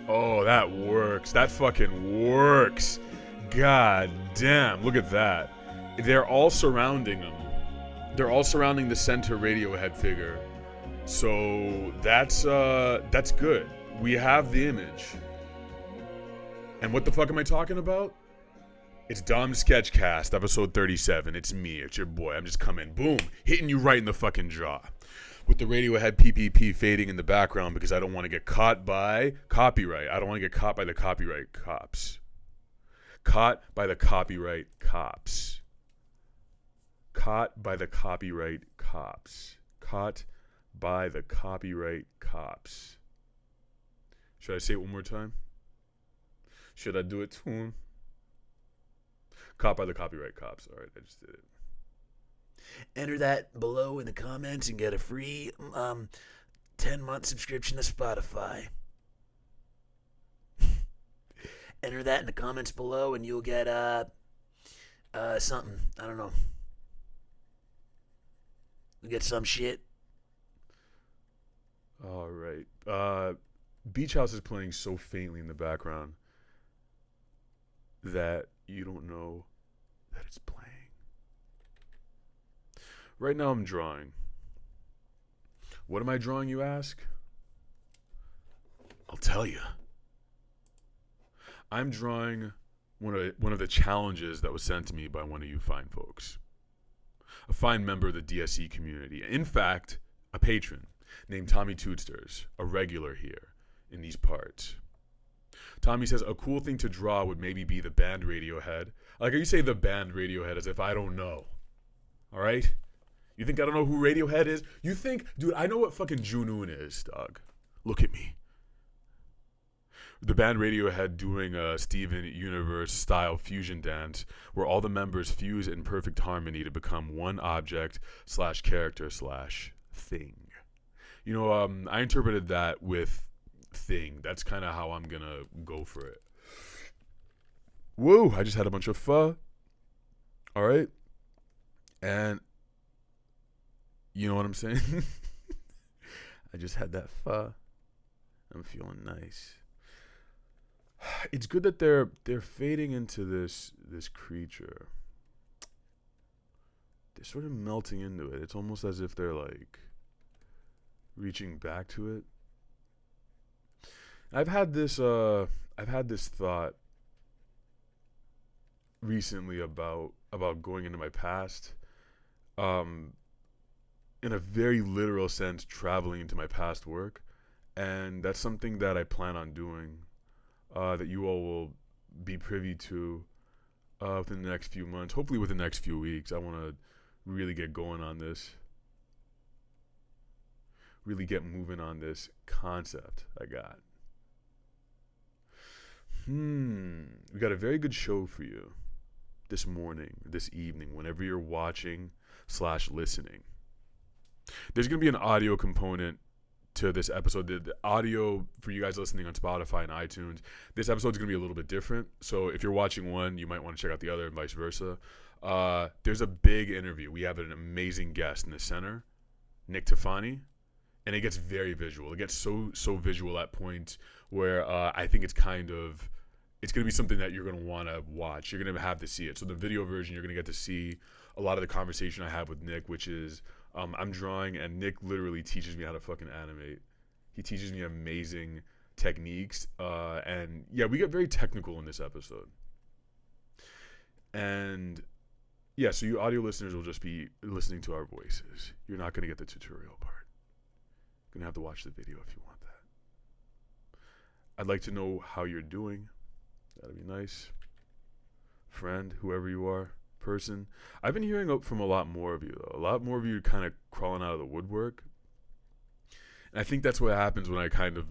Oh, that works. That fucking works. God damn. Look at that. They're all surrounding him. They're all surrounding the center Radiohead figure. So that's good. We have the image. And what the fuck am I talking about? It's Dom Sketchcast, episode 37. It's me. It's your boy. I'm just coming, boom, hitting you right in the fucking jaw. With the Radiohead PPP fading in the background because I don't want to get caught by copyright. I don't want to get caught by the copyright cops. Caught by the copyright cops. Caught by the copyright cops. Caught by the copyright cops. Should I say it one more time? Should I do it to him? Caught by the copyright cops. All right, I just did it. Enter that below in the comments and get a free 10-month subscription to Spotify. Enter that in the comments below and you'll get something. I don't know. You'll get some shit. All right. Beach House is playing so faintly in the background that you don't know that it's playing. Right now I'm drawing. What am I drawing, you ask? I'll tell you. I'm drawing one of the challenges that was sent to me by one of you fine folks. A fine member of the DSE community. In fact, a patron named Tommy Tootsters, a regular here in these parts. Tommy says a cool thing to draw would maybe be the band Radiohead. Like, you say the band Radiohead as if I don't know. All right? You think I don't know who Radiohead is? You think, dude, I know what fucking Junoon is, dog. Look at me. The band Radiohead doing a Steven Universe style fusion dance where all the members fuse in perfect harmony to become one object / character / thing. You know, I interpreted that with thing. That's kind of how I'm gonna go for it. Woo! I just had a bunch of pho. All right, and you know what I'm saying? I just had that pho. I'm feeling nice. It's good that they're fading into this creature. They're sort of melting into it. It's almost as if they're like reaching back to it. I've had this thought recently about going into my past. In a very literal sense, traveling into my past work. And that's something that I plan on doing, that you all will be privy to within the next few months, hopefully within the next few weeks. I want to really get going on this, really get moving on this concept I got. We got a very good show for you this morning, this evening, whenever you're watching / listening. There's going to be an audio component to this episode. The audio for you guys listening on Spotify and iTunes, this episode is going to be a little bit different. So if you're watching one, you might want to check out the other and vice versa. There's a big interview. We have an amazing guest in the center, Nick Tofani, and it gets very visual. It gets so visual at points where I think it's going to be something that you're going to want to watch. You're going to have to see it. So the video version, you're going to get to see a lot of the conversation I have with Nick, which is I'm drawing and Nick literally teaches me how to fucking animate. He teaches me amazing techniques. And yeah, we get very technical in this episode. And yeah, so you audio listeners will just be listening to our voices. You're not going to get the tutorial part. You're going to have to watch the video if you want that. I'd like to know how you're doing. That'd be nice. Friend, whoever you are, person. I've been hearing from a lot more of you, though. A lot more of you kind of crawling out of the woodwork. And I think that's what happens when I kind of,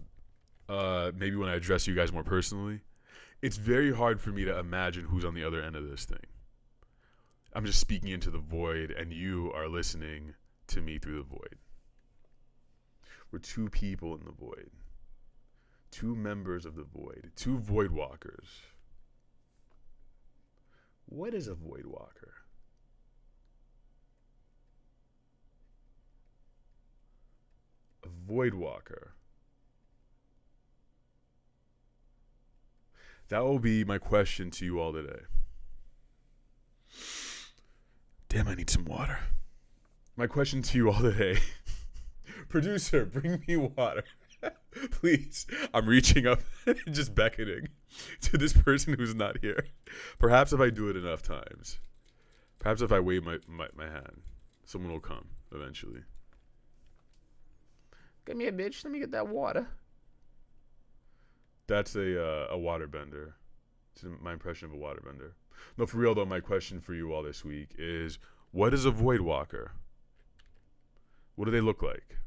maybe when I address you guys more personally. It's very hard for me to imagine who's on the other end of this thing. I'm just speaking into the void, and you are listening to me through the void. We're two people in the void. Two members of the void. Two void walkers. What is a void walker? A void walker That will be my question to you all today. Damn, I need some water. My question to you all today. Producer, bring me water. Please. I'm reaching up and just beckoning to this person who's not here. Perhaps if I do it enough times. Perhaps if I wave my hand, someone will come eventually. Come here, bitch. Let me get that water. That's a waterbender. It's my impression of a waterbender. No, for real though, my question for you all this week is, what is a void walker? What do they look like?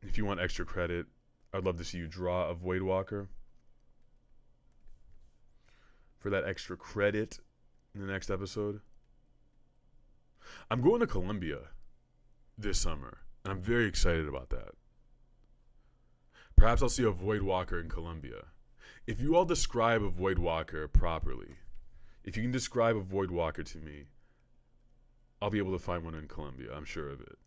If you want extra credit, I'd love to see you draw a void walker. For that extra credit in the next episode. I'm going to Colombia this summer, and I'm very excited about that. Perhaps I'll see a void walker in Colombia. If you all describe a void walker properly, if you can describe a void walker to me, I'll be able to find one in Colombia. I'm sure of it.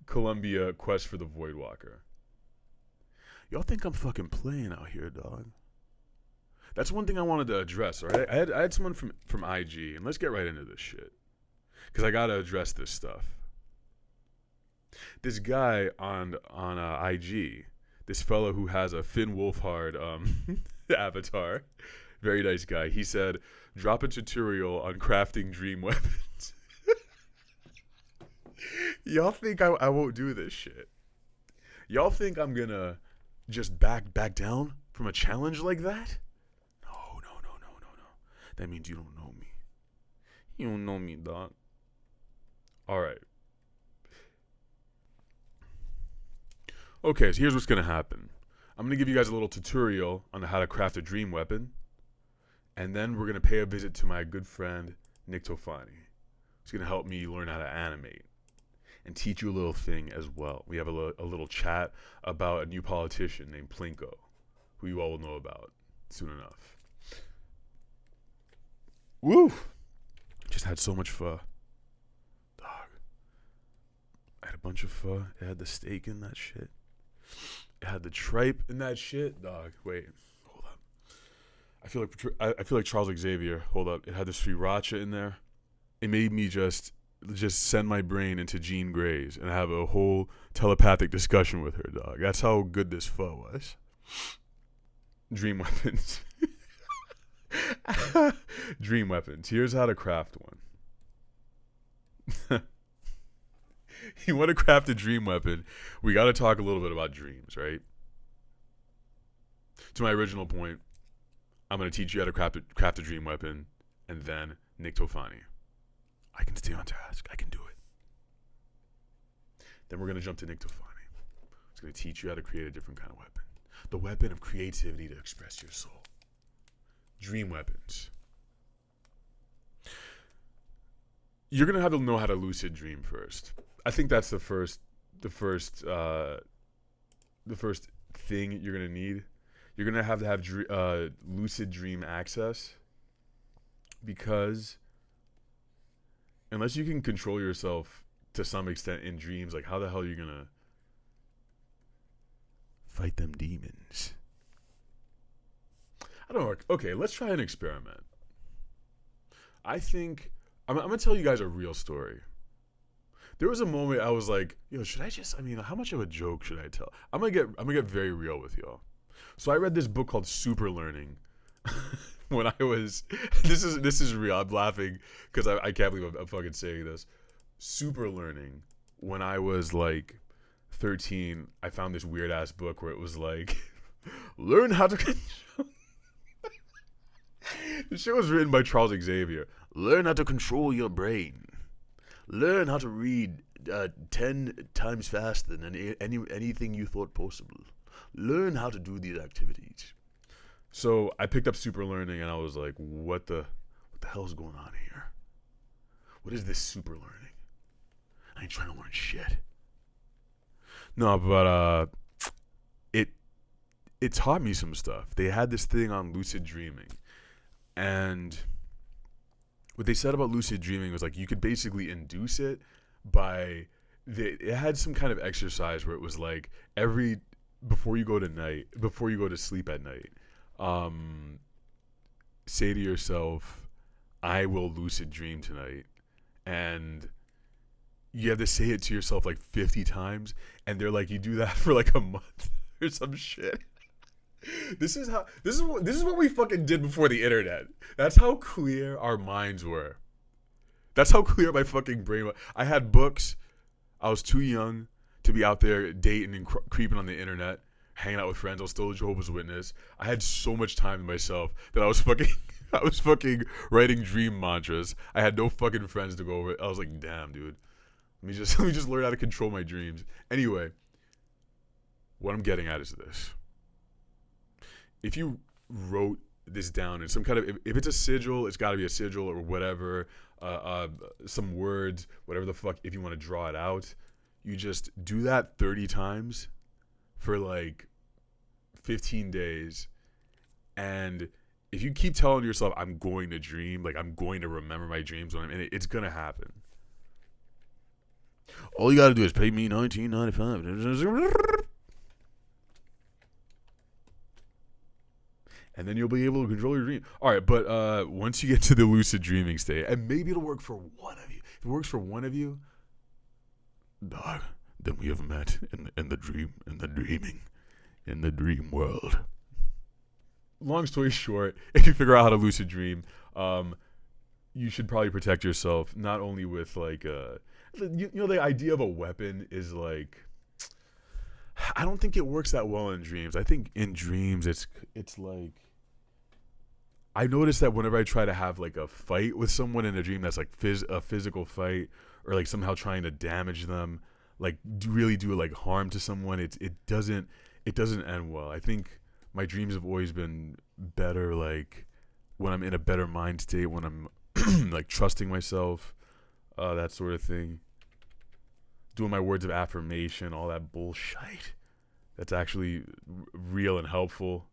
Colombia quest for the void walker. Y'all think I'm fucking playing out here, dog? That's one thing I wanted to address, all right? I had someone from IG, and let's get right into this shit. Because I got to address this stuff. This guy on IG, this fellow who has a Finn Wolfhard avatar, very nice guy, he said, drop a tutorial on crafting dream weapons. Y'all think I won't do this shit? Y'all think I'm going to just back down from a challenge like that? No. That means you don't know me. You don't know me, dog. All right. Okay, so here's what's going to happen. I'm going to give you guys a little tutorial on how to craft a dream weapon. And then we're going to pay a visit to my good friend, Nick Tofani. He's going to help me learn how to animate and teach you a little thing as well. We have a little chat about a new politician named Plinko, who you all will know about soon enough. Woo! Just had so much pho. Dog. I had a bunch of pho. It had the steak in that shit. It had the tripe in that shit. Dog, wait. Hold up. I feel like Charles Xavier. Hold up. It had the sriracha in there. It made me just send my brain into Jean Grey's and have a whole telepathic discussion with her, dog. That's how good this pho was. Dream weapons. Dream weapons. Here's how to craft one. You want to craft a dream weapon, we got to talk a little bit about dreams, right? To my original point, I'm going to teach you how to craft a dream weapon, and then Nick Tofani. I can stay on task. I can do it. Then we're going to jump to Nick Tofani. He's going to teach you how to create a different kind of weapon. The weapon of creativity to express your soul. Dream weapons. You're going to have to know how to lucid dream first. I think that's the first thing you're going to need. You're going to have lucid dream access, because unless you can control yourself to some extent in dreams, like how the hell are you going to fight them demons? I don't know. Okay, let's try an experiment. I think I'm going to tell you guys a real story. There was a moment I was like, yo, how much of a joke should I tell? I'm going to get very real with y'all. So I read this book called Super Learning when I was, this is real. I'm laughing because I can't believe I'm fucking saying this. Super Learning. When I was like 13, I found this weird ass book where it was like, learn how to control. The shit was written by Charles Xavier. Learn how to control your brain. Learn how to read 10 times faster than anything you thought possible. Learn how to do these activities. So I picked up Super Learning and I was like, what the hell's going on here? What is this super learning? I ain't trying to learn shit. No, but it taught me some stuff. They had this thing on lucid dreaming. And what they said about lucid dreaming was like you could basically induce it by it had some kind of exercise where it was like before you go to sleep at night, say to yourself, I will lucid dream tonight. And you have to say it to yourself like 50 times. And they're like, you do that for like a month or some shit. This is what we fucking did before the internet. That's how clear our minds were. That's how clear my fucking brain was. I had books. I was too young to be out there dating and creeping on the internet, hanging out with friends. I was still a Jehovah's Witness. I had so much time to myself that I was fucking writing dream mantras. I had no fucking friends to go over it. I was like, damn, dude. Let me just learn how to control my dreams. Anyway, what I'm getting at is this. If you wrote this down in some kind of, if it's a sigil, it's got to be a sigil or whatever, some words, whatever the fuck, if you want to draw it out, you just do that 30 times for like 15 days. And if you keep telling yourself, I'm going to dream, like I'm going to remember my dreams when I'm in it, it's going to happen. All you got to do is pay me $19.95. And then you'll be able to control your dream. All right, but once you get to the lucid dreaming state, and maybe it'll work for one of you. If it works for one of you, dog, then we have met in the dream world. Long story short, if you figure out how to lucid dream, you should probably protect yourself not only with like the idea of a weapon is like, I don't think it works that well in dreams. I think in dreams it's like, I notice that whenever I try to have like a fight with someone in a dream that's like a physical fight or like somehow trying to damage them, like really do like harm to someone, it doesn't end well. I think my dreams have always been better like when I'm in a better mind state, when I'm like trusting myself, that sort of thing. Doing my words of affirmation, all that bullshit. That's actually real and helpful.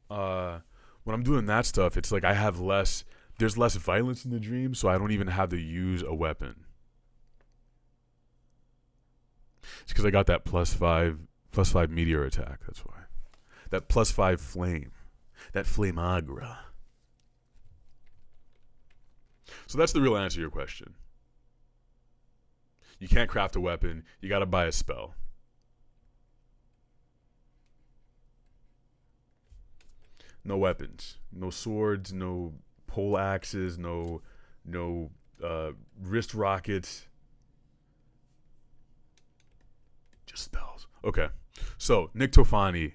When I'm doing that stuff, it's like there's less violence in the dream, so I don't even have to use a weapon. It's because I got that plus five meteor attack, that's why. That +5 flame. That flamagra. So that's the real answer to your question. You can't craft a weapon. You got to buy a spell. No weapons. No swords. No pole axes. No wrist rockets. Just spells. Okay. So, Nick Tofani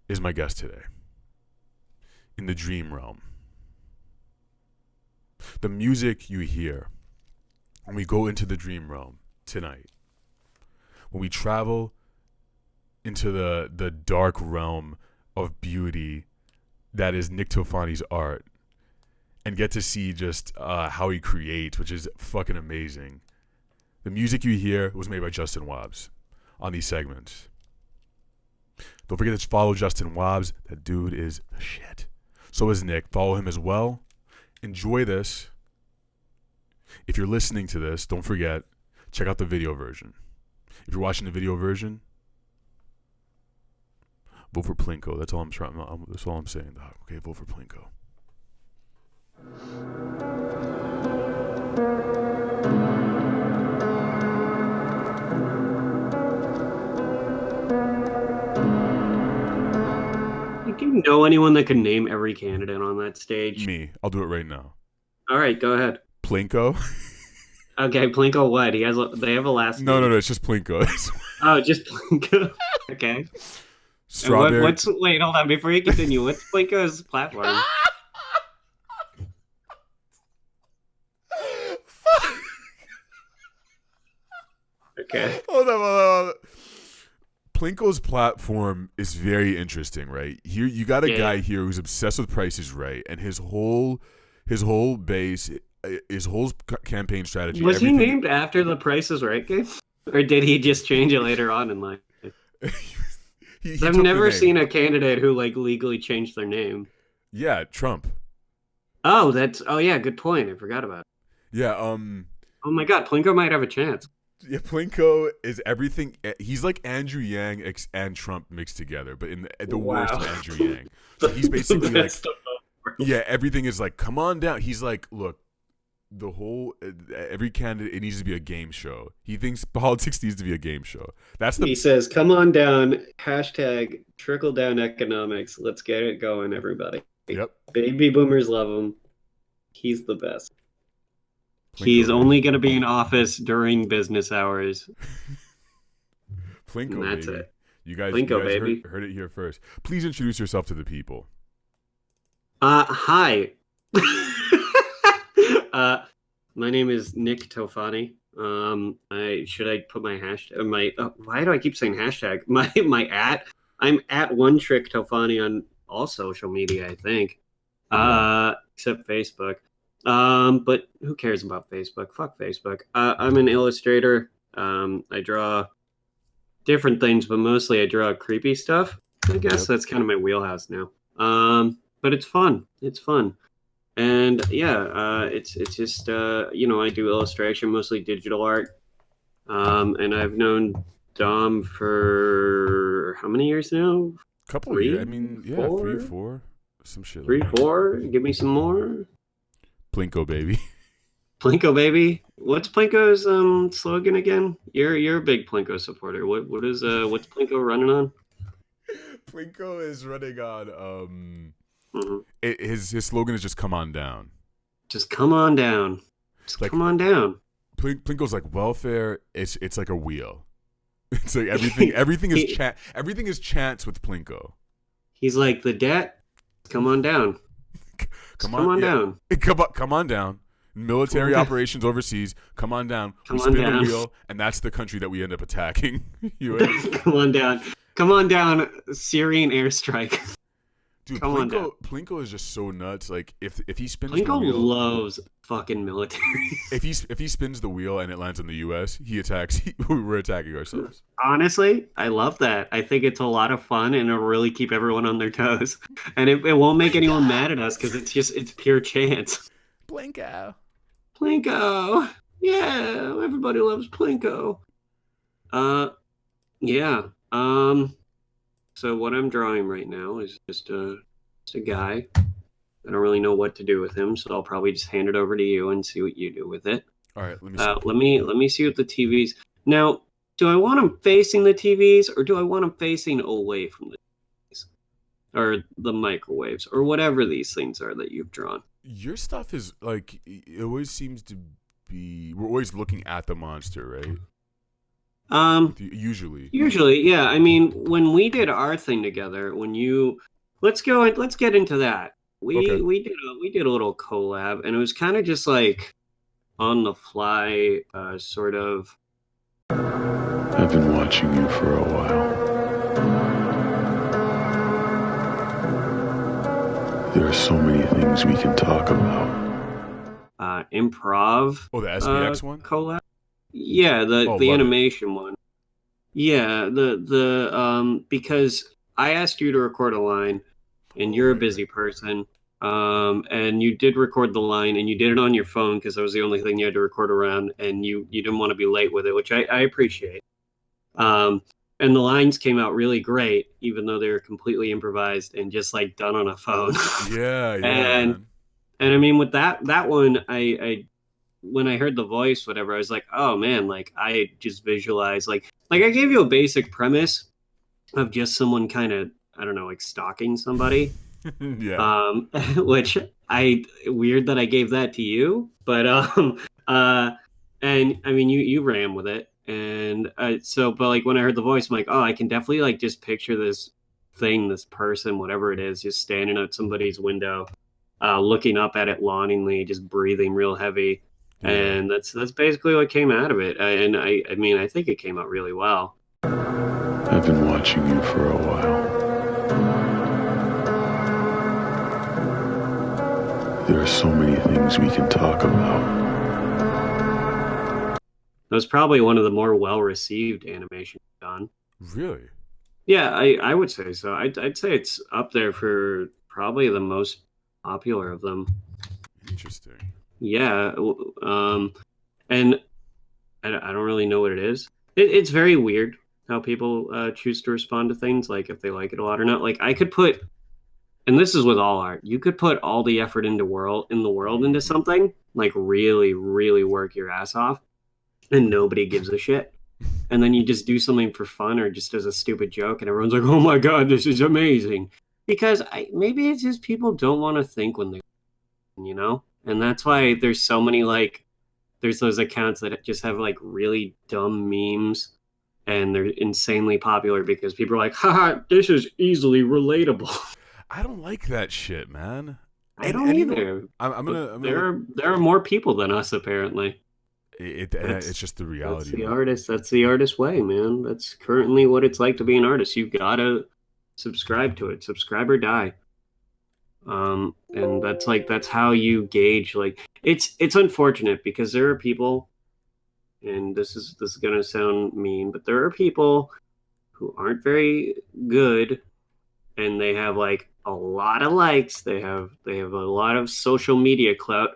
is my guest today. In the dream realm. The music you hear when we go into the dream realm tonight, when we travel into the dark realm of beauty that is Nick Tofani's art and get to see just how he creates, which is fucking amazing. The music you hear was made by Justin Wobbs on these segments. Don't forget to follow Justin Wobbs. That dude is the shit. So is Nick. Follow him as well. Enjoy this. If you're listening to this, don't forget, check out the video version. If you're watching the video version, vote for Plinko. That's all I'm trying. That's all I'm saying, dog. Okay, vote for Plinko. Do you know anyone that can name every candidate on that stage? Me. I'll do it right now. All right, go ahead. Plinko. Okay, Plinko what? They have a last name. No, it's just Plinko. Oh, just Plinko. Okay. Strawberry. Wait, hold on. Before you continue, what's Plinko's platform? Okay. Hold on. Plinko's platform is very interesting, right? Here you got a guy here who's obsessed with Price is Right, and his whole base, his whole campaign strategy. Was he named after the Price is Right game, or did he just change it later on in life? I've never seen a candidate who like legally changed their name. Yeah, Trump. Oh, yeah, good point. I forgot about it. Yeah. Oh my God, Plinko might have a chance. Yeah, Plinko is everything. He's like Andrew Yang and Trump mixed together, but in the worst Wow. Andrew Yang. So he's The basically like, best of both worlds. yeah, everything is like, come on down. He's like, look, the whole every candidate, it needs to be a game show. He thinks politics needs to be a game show. That's He the says, "Come on down." Hashtag trickle down economics. Let's get it going, everybody. yep. Baby boomers love him. He's the best. Plinko, He's baby. only going to be in office during business hours. Plinko, And that's baby. it. You guys, Plinko, baby. heard it here first. Please introduce yourself to the people. Hi. My name is Nick Tofani. Should I put my hashtag? Why do I keep saying hashtag? My at. I'm at One Trick Tofani on all social media, I think. Except Facebook. But who cares about Facebook? Fuck Facebook. I'm an illustrator. I draw different things, but mostly I draw creepy stuff. I guess that's kind of my wheelhouse now. But it's fun. It's fun. And yeah, it's just I do illustration, mostly digital art. And I've known Dom for how many years now? Couple Three, years. I mean, yeah, four? 3, 4, some shit. Three, like that. 4. Give me some more. Plinko, baby. Plinko, baby. What's Plinko's slogan again? You're a big Plinko supporter. What's Plinko running on? Plinko is running on Mm-hmm. his slogan is just come on down. Just come on down. Just Like- come on down. Plinko's like welfare. It's like a wheel. It's like everything. Everything is everything is chance with Plinko. He's like the debt. Come on down. Come on yeah. down. Come on down. Military operations overseas. Come on down. Come we on spin down. the wheel, and that's the country that we end up attacking. You know? Come on down. Come on down. Syrian airstrike. Dude, Come on down. Plinko is just so nuts. Like if he spins Plinko the wheel, loves fucking military. if he spins the wheel and it lands on the U.S., he attacks. We're attacking ourselves. Honestly, I love that. I think it's a lot of fun and it'll really keep everyone on their toes. And it won't make anyone mad at us because it's pure chance. Plinko. Plinko. Yeah, everybody loves Plinko. Yeah. So what I'm drawing right now is just a guy. I don't really know what to do with him, so I'll probably just hand it over to you and see what you do with it. All right, let me see. Let me see what the TVs. Now, do I want them facing the TVs or do I want them facing away from the TVs or the microwaves or whatever these things are that you've drawn? Your stuff is like it always seems to be. We're always looking at the monster, right? Usually, yeah. I mean, when we did our thing together, let's get into that. We did a little collab, and it was kind of just like on the fly, sort of. I've been watching you for a while. There are so many things we can talk about. Improv. Oh, the SBX one? Collab. Yeah, the animation one. Yeah, the because I asked you to record a line, and you're a busy person, and you did record the line, and you did it on your phone because that was the only thing you had to record around, and you didn't want to be late with it, which I appreciate. And the lines came out really great, even though they were completely improvised and just like done on a phone. Yeah. And I mean, with that one, I when I heard the voice, whatever, I was like, oh man, like I just visualized like I gave you a basic premise of just someone kind of, I don't know, like stalking somebody. Yeah. Which weird that I gave that to you, but and I mean you ran with it, and but like when I heard the voice, I'm like, oh, I can definitely like just picture this person, whatever it is, just standing at somebody's window, looking up at it longingly, just breathing real heavy. Yeah. And that's basically what came out of it. And I mean, I think it came out really well. I've been watching you for a while. There are so many things we can talk about. That was probably one of the more well-received animations done. Really? Yeah, I would say so. I'd say it's up there for probably the most popular of them. Interesting. Yeah, and I don't really know what it is. It's very weird how people choose to respond to things, like if they like it a lot or not. Like I could put, and this is with all art, you could put all the effort in the world into Mhm. something, like really, really work your ass off, and nobody gives a shit. And then you just do something for fun or just as a stupid joke, and everyone's like, "Oh my god, this is amazing," because maybe it's just people don't want to think when they, and that's why there's so many like there's those accounts that just have like really dumb memes, and they're insanely popular because people are like, haha, this is easily relatable. I don't like that shit, man. I don't You know, either. I'm But gonna look. there are more people than us apparently. It's That's just the that's reality of the it. artist. That's the artist way, man. That's currently what it's like to be an artist. You gotta subscribe to it. Subscribe or die. And that's how you gauge. Like it's unfortunate because there are people, and this is gonna sound mean, but there are people who aren't very good, and they have like a lot of likes. They have a lot of social media clout.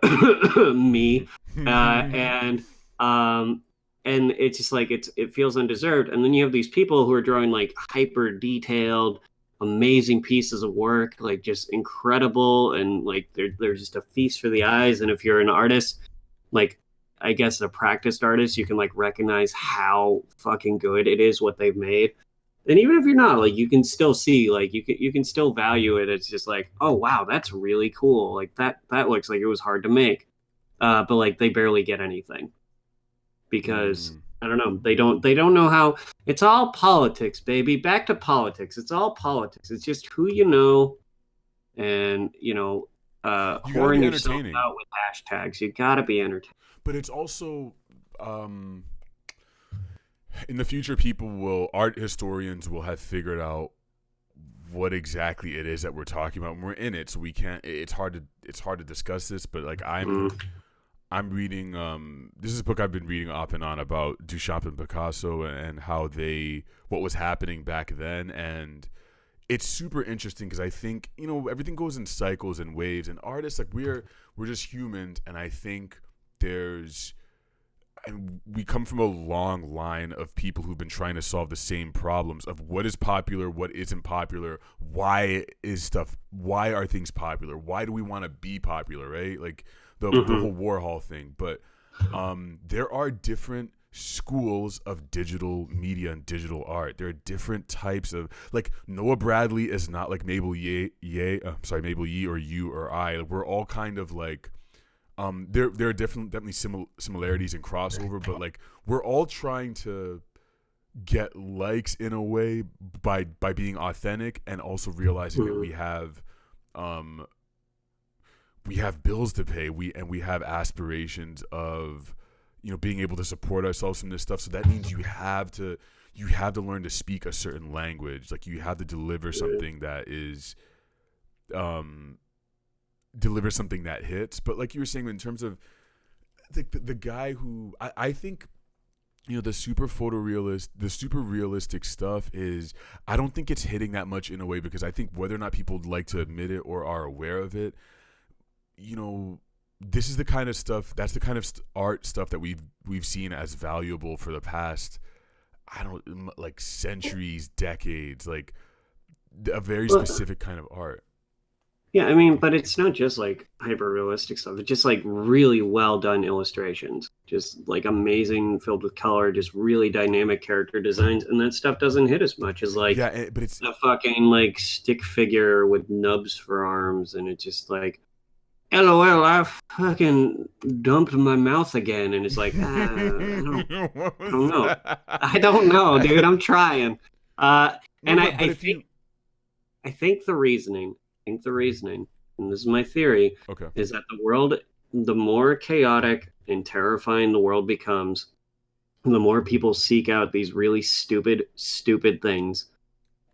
Me, and um, and it's just like it feels undeserved. And then you have these people who are drawing like hyper detailed, amazing pieces of work, like just incredible, and like they're just a feast for the eyes. And if you're an artist, like I guess a practiced artist, you can like recognize how fucking good it is what they've made. And even if you're not, like you can still see, like you can still value it. It's just like, oh wow, that's really cool. Like that looks like it was hard to make. But like they barely get anything because Mm. I don't know. They don't know how. It's all politics, baby. Back to politics. It's all politics. It's just who you know, and You gotta whoring be yourself entertaining, out with hashtags. You gotta be entertained. but it's also um, in the future, art historians will have figured out what exactly it is that we're talking about. And we're in it, so we can't. It's hard to discuss this. But like Mm. I'm reading this is a book I've been reading off and on about Duchamp and Picasso and how what was happening back then, and it's super interesting because I think everything goes in cycles and waves, and artists like we're just humans, and I think there's and we come from a long line of people who've been trying to solve the same problems of what is popular, what isn't popular, why are things popular, why do we want to be popular, right? Like the Hmm. whole Warhol thing. But there are different schools of digital media and digital art. There are different types of like Noah Bradley is not like Mabel Yee or you or I. We're all kind of like there are definitely similarities and crossover, but like we're all trying to get likes in a way by being authentic and also realizing that Hmm. um we have bills to pay, we have aspirations of being able to support ourselves from this stuff. So that means you have to learn to speak a certain language. Like you have to something that is um deliver something that hits. But like you were saying, in terms of the guy who I think the the super realistic stuff is, I don't think it's hitting that much in a way, because I think whether or not people like to admit it or are aware of it, this is the kind of stuff, that's the kind of art stuff that we've seen as valuable for the past, I don't, like centuries, decades, like a very Well, specific kind of art. yeah, I mean, but it's not just like hyper realistic stuff. It's just like really well done illustrations, just like amazing, filled with color, just really dynamic character designs, and that stuff doesn't hit as much as like Yeah, but it's a fucking like stick figure with nubs for arms, and it's just like, LOL, I fucking dumped my mouth again, and it's like, what I was don't know, I that? don't know, dude, I'm trying. No, And but I if think you I think the reasoning, and this is my theory, okay, is that the more chaotic and terrifying the world becomes, the more people seek out these really stupid, stupid things,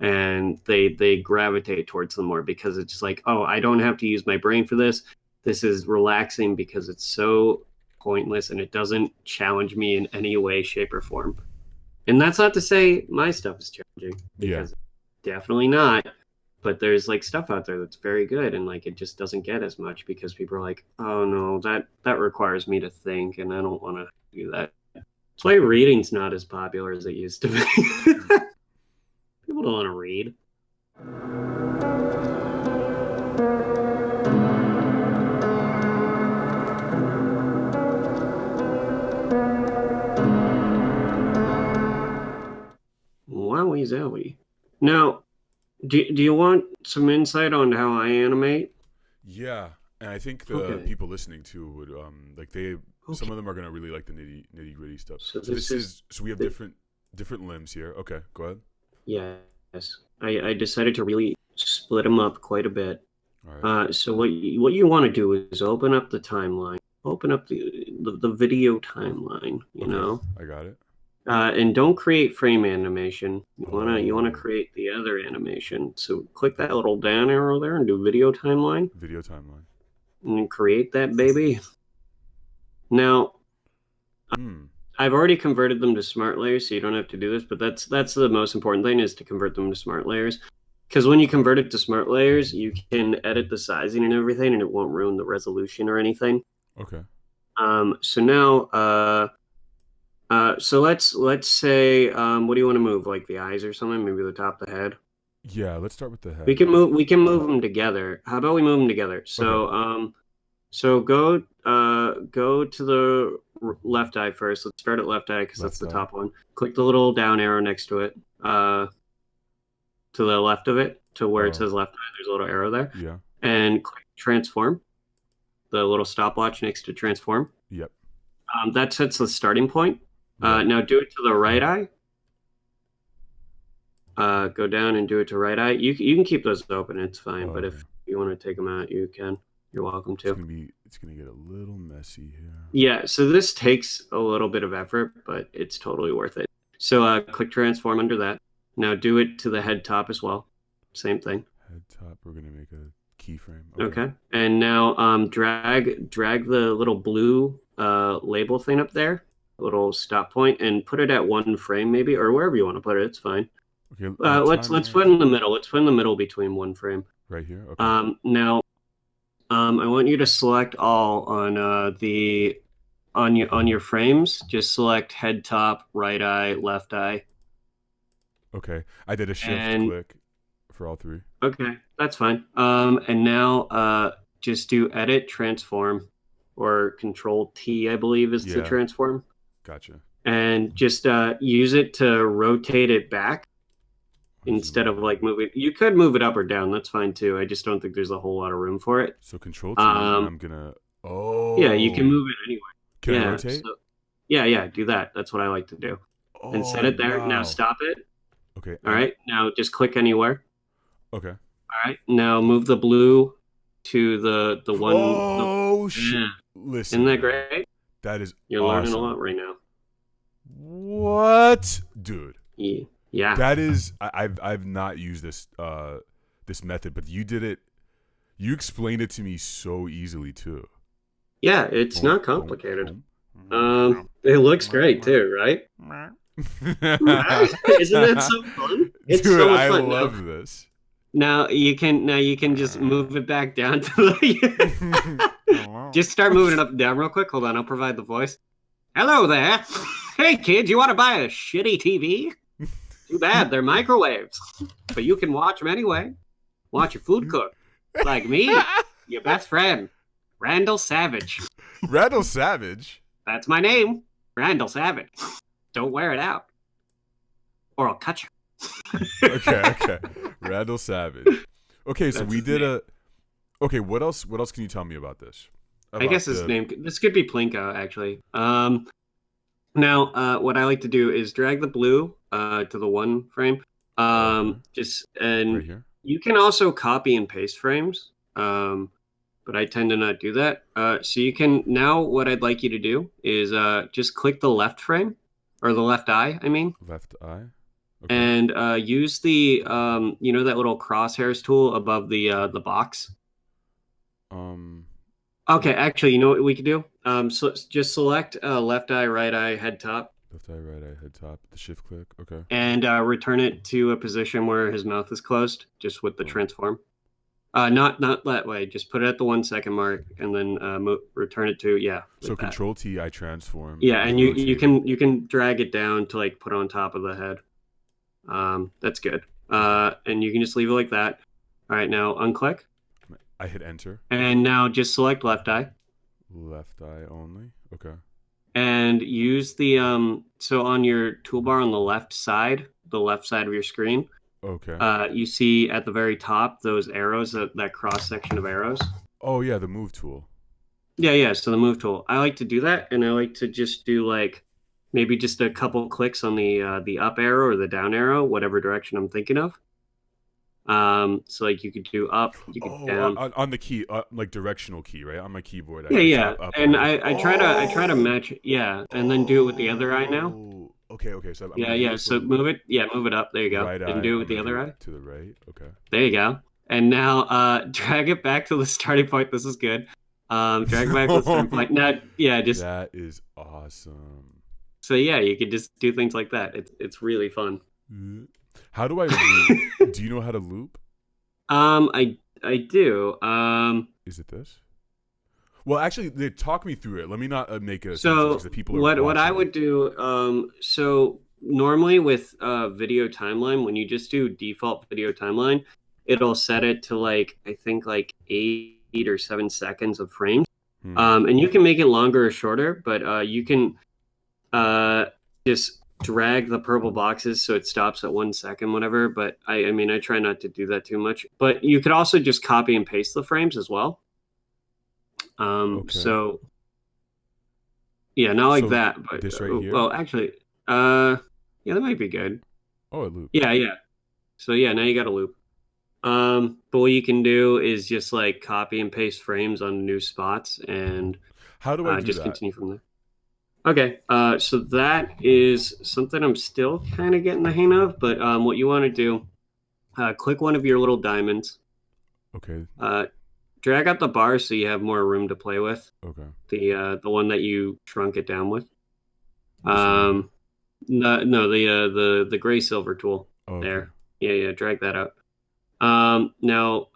and they gravitate towards them more because it's just like, oh, I don't have to use my brain for this. This is relaxing because it's so pointless and it doesn't challenge me in any way, shape, or form. And that's not to say my stuff is challenging, yeah. because definitely not. But there's like stuff out there that's very good, and like it just doesn't get as much because people are like, oh no, that requires me to think, and I don't want to do that. That's why reading's not as popular as it used to be. People don't want to read. Wowie zowie. Now, do you want some insight on how I animate? Yeah, and I think the people listening too would like they. Some of them are gonna really like the nitty gritty stuff. So we have different limbs here. Okay, go ahead. Yes, I decided to really split them up quite a bit. All right. So what you want to do is open up the timeline, open up the video timeline. You know, I got it. And don't create frame animation. You wanna create the other animation. So click that little down arrow there and do video timeline. Video timeline. And then create that baby. Now, I've already converted them to smart layers, so you don't have to do this. But that's the most important thing, is to convert them to smart layers. Because when you convert it to smart layers, you can edit the sizing and everything, and it won't ruin the resolution or anything. Okay. So now, so let's say, what do you want to move? Like the eyes or something? Maybe the top of the head. Yeah, let's start with the head. We can move them together. How about we move them together? So Okay. So go to the left eye first. Let's start at left eye because that's the top one. Click the little down arrow next to it. To the left of it, to where it says left eye. There's a little arrow there. Yeah. And click transform. The little stopwatch next to transform. Yep. That sets the starting point. Now do it to the right eye. Go down and do it to right eye. You can keep those open. It's fine. But if you want to take them out, you can. You're welcome to. It's gonna get a little messy here. Yeah, so this takes a little bit of effort, but it's totally worth it. So click transform under that. Now do it to the head top as well. Same thing. Head top. We're gonna make a keyframe. Okay. And now drag the little blue label thing up there, little stop point, and put it at 1 frame maybe, or wherever you want to put it. It's fine. Okay. Let's put it in the middle. Let's put it in the middle between 1 frame. Right here. Okay. Now. I want you to select all on your frames. Just select head top, right eye, left eye. Okay. I did a shift click for all 3. Okay, that's fine. And now just do edit transform, or Control T, I believe is the transform. Gotcha. And just use it to rotate it back. Instead of like moving, you could move it up or down. That's fine too. I just don't think there's a whole lot of room for it. So Control T. I'm gonna. Yeah, you can move it anywhere. Can I rotate? So, yeah. Do that. That's what I like to do. And set it there. Wow. Now stop it. Okay. All right. Now just click anywhere. Okay. All right. Now move the blue to the one. Oh shit! Yeah. Listen. Isn't that great? That is. You're awesome. learning a lot right now. What, dude? Yeah. That is, I've not used this this method, but you did it. You explained it to me so easily too. Yeah, it's not complicated. It looks great too, right? Isn't that so fun? It's Dude, so much fun. I love this. Now you can just move it back down to the. Just start moving it up and down real quick. Hold on, I'll provide the voice. Hello there. Hey kids, you want to buy a shitty TV? Too bad, they're microwaves. But you can watch them anyway. Watch your food cook. Like me, your best friend, Randall Savage. Randall Savage? That's my name, Randall Savage. Don't wear it out, or I'll cut you. Okay. Randall Savage. Okay, so we did a... Okay, what else can you tell me about this? I guess his name... This could be Plinko, actually. Now, what I like to do is drag the blue to the 1 frame. Just and right here. You can also copy and paste frames, but I tend to not do that. So you can now. What I'd like you to do is just click the left frame, or the left eye. I mean, left eye. Okay. And use the that little crosshairs tool above the box. Okay, actually, you know what we could do? So just select left eye, right eye, head top. Left eye, right eye, head top. The shift click. Okay. And return it to a position where his mouth is closed, just with the transform. Not that way. Just put it at the 1 second mark, and then return it to So like that. Control T, I transform. Yeah, and rotate. you can drag it down to like put on top of the head. That's good. And you can just leave it like that. All right, now unclick, I hit enter. and now just select left eye, Left eye only. Okay. and use the So on your toolbar on the left side of your screen, Okay. you see at the very top those arrows, that cross section of arrows. Oh yeah, the move tool. Yeah. So the move tool. I like to do that, and I like to just do like maybe just a couple clicks on the up arrow or the down arrow, whatever direction I'm thinking of. So like you could do up, you could down. On the key, like directional key, right? On my keyboard. Yeah. Tap up And or- I try to match. Yeah, and then do it with the other eye now. Oh, okay. So I'm Yeah. gonna do Yeah. this So one. move it. Yeah, move it up. There you go. Right And eye, do it with I'm the other gonna eye. to the right. Okay. There you go. And now drag it back to the starting point. This is good. Drag it back to the starting point. Now, yeah, just That is awesome. so yeah, you could just do things like that. It's really fun. How do I loop? Do you know how to loop? I do. Is it this? Well, actually, talk me through it. Let me not make it. So the people are what I watching. would do, so normally with video timeline, when you just do default video timeline, it'll set it to like I think like 8 or 7 seconds of frames. And you can make it longer or shorter, but you can just drag the purple boxes so it stops at 1 second, whatever. But I mean, I try not to do that too much. But you could also just copy and paste the frames as well. Okay. So yeah, not like So that. But this right here? well, actually, yeah, that might be good. Oh, it loops. Yeah. So yeah, now you got a loop. But what you can do is just like copy and paste frames on new spots and How do I do just that? continue from there. Okay, so that is something I'm still kind of getting the hang of, but what you want to do, click one of your little diamonds, Okay. drag out the bar so you have more room to play with, Okay. the one that you shrunk it down with. one? No, the gray silver tool. Oh, okay. There. Yeah, drag that out. Now,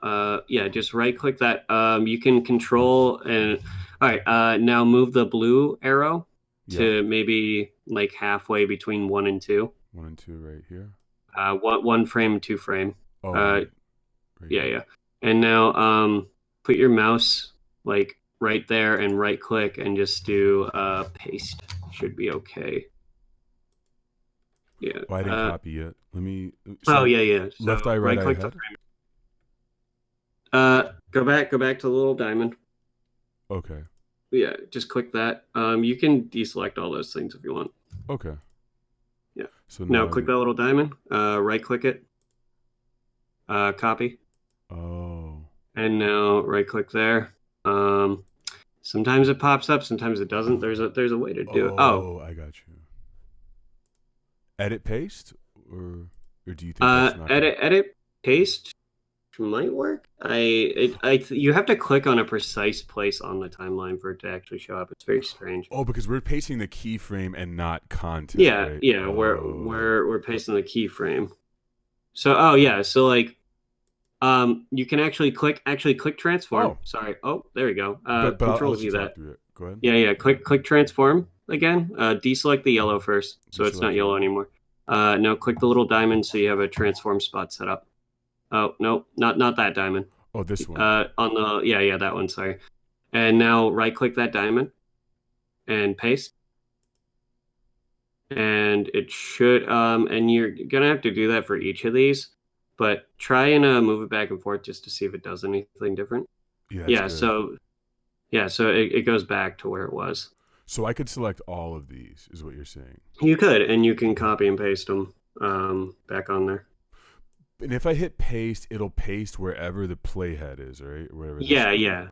just right click that. You can control and all right. Now move the blue arrow to maybe like halfway between 1 and 2. 1 and 2 right here. One frame, 2 frame. Oh. Right here. Yeah. And now, put your mouse like right there and right click and just do paste. Should be okay. Yeah. Oh, I didn't copy it. Let me. Yeah. So left eye, right eye click the ahead? frame. Go back to the little diamond. Okay. Yeah, just click that. You can deselect all those things if you want. Okay. Yeah. So Now click that little diamond. Right click it. Copy. Oh. And now right click there. Sometimes it pops up, sometimes it doesn't. There's a way to do it. Oh, I got you. Edit paste, or do you think that's not edit paste might work. You have to click on a precise place on the timeline for it to actually show up. It's very strange. Oh, because we're pasting the keyframe and not content. Yeah, right? yeah. We're pasting the keyframe. So so like you can actually click transform. Oh. Sorry. Oh, there we go. But Control I'll let Z you that. talk through it. Go ahead. Yeah. Click transform again. Deselect the yellow first, so it's not Deselect yellow anymore. Now click the little diamond so you have a transform spot set up. Oh no, not that diamond. Oh, this one. On the that one. Sorry. And now right click that diamond and paste. And it should and you're gonna have to do that for each of these, but try and move it back and forth just to see if it does anything different. Yeah. So it goes back to where it was. So I could select all of these, is what you're saying. You could, and you can copy and paste them back on there. And if I hit paste, it'll paste wherever the playhead is, right? Wherever. Yeah.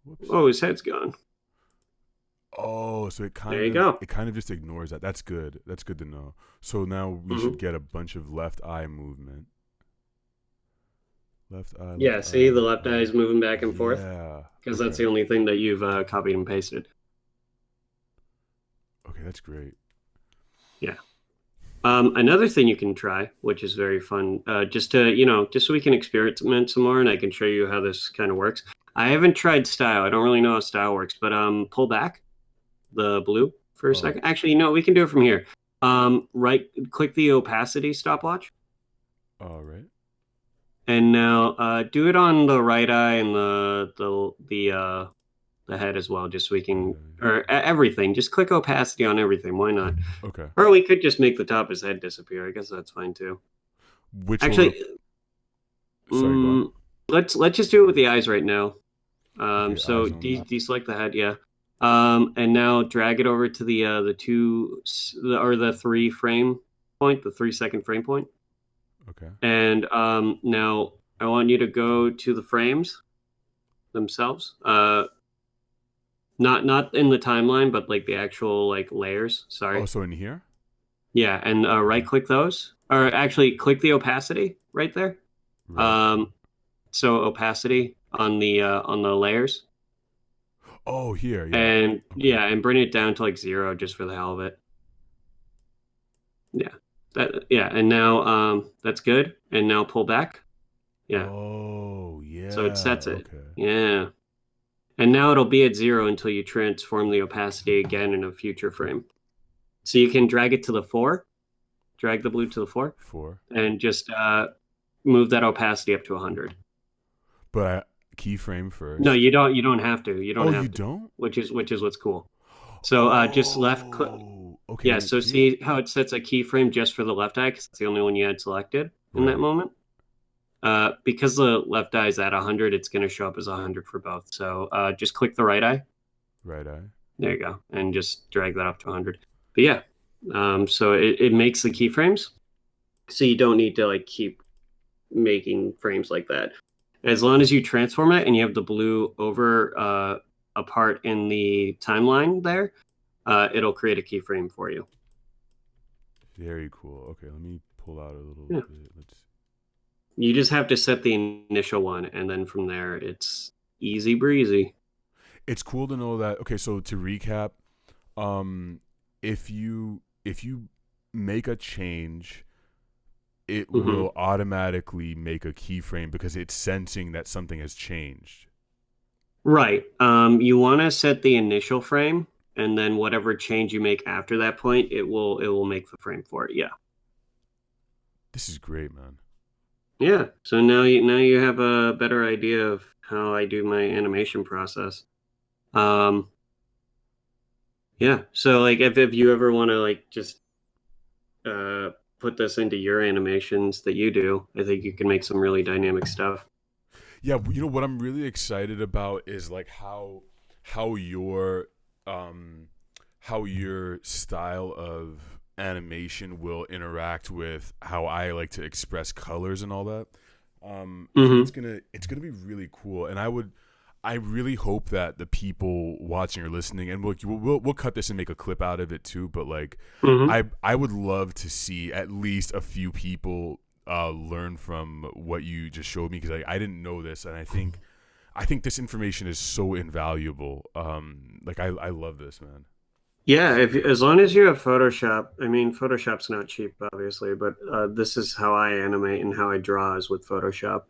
Whoops. Oh, his head's gone. Oh, so it kind There of you go. It kind of just ignores that. That's good. That's good to know. So now we should get a bunch of left eye movement. Left eye. Yeah, see, the left eye is moving back and forth. Yeah. Because that's the only thing that you've copied and pasted. Okay, that's great. Yeah. Another thing you can try, which is very fun, just to, just so we can experiment some more and I can show you how this kind of works. I haven't tried style. I don't really know how style works, but pull back the blue for a Oh. second. Actually, no, we can do it from here. Right click the opacity stopwatch. All right. And now do it on the right eye and the head as well, just so we can, or everything. Just click opacity on everything. Why not? Okay. Or we could just make the top of his head disappear. I guess that's fine too. Which Actually, one? Sorry, go on. let's just do it with the eyes right now. Okay, So eyes only. deselect the head, yeah. And now drag it over to the the 3 frame point, the 3-second frame point. Okay. And now I want you to go to the frames themselves. Not in the timeline, but like the actual like layers. Sorry. Oh, so in here? Yeah, and right click those, or actually click the opacity right there. Right. So opacity on the layers. Oh, here. Yeah. And Okay. yeah, and bring it down to like 0 just for the hell of it. Yeah, and now that's good. And now pull back. Yeah. Oh, yeah. So it sets it. Okay. Yeah. And now it'll be at 0 until you transform the opacity again in a future frame. So you can drag it to the 4. Drag the blue to the 4. 4. And just move that opacity up to 100. But keyframe first. No, you don't. You don't have to. You don't Oh, have you to. don't? Which is what's cool. So just left click. Okay. Yeah. So see how it sets a keyframe just for the left eye because it's the only one you had selected in that Right. moment. Because the left eye is at 100, it's going to show up as 100 for both. So just click the right eye. Right eye. There you go, and just drag that up to 100. But yeah, so it makes the keyframes, so you don't need to like keep making frames like that. As long as you transform it and you have the blue over apart in the timeline there, it'll create a keyframe for you. Very cool. Okay, let me pull out a little Yeah. bit. Let's. You just have to set the initial one, and then from there, it's easy breezy. It's cool to know that. Okay, so to recap, if you make a change, it will automatically make a keyframe because it's sensing that something has changed. Right. You want to set the initial frame, and then whatever change you make after that point, it will make the frame for it. Yeah. This is great, man. Yeah. So now you have a better idea of how I do my animation process. Yeah. So like if you ever want to like just put this into your animations that you do, I think you can make some really dynamic stuff. Yeah, you know what I'm really excited about is like how your style of animation will interact with how I like to express colors and all that. I think it's gonna be really cool, and I really hope that the people watching or listening, and we'll cut this and make a clip out of it too. But like, I would love to see at least a few people learn from what you just showed me, because like I didn't know this, and I think this information is so invaluable. Like I love this, man. Yeah, as long as you have Photoshop. I mean, Photoshop's not cheap, obviously, but this is how I animate and how I draw is with Photoshop.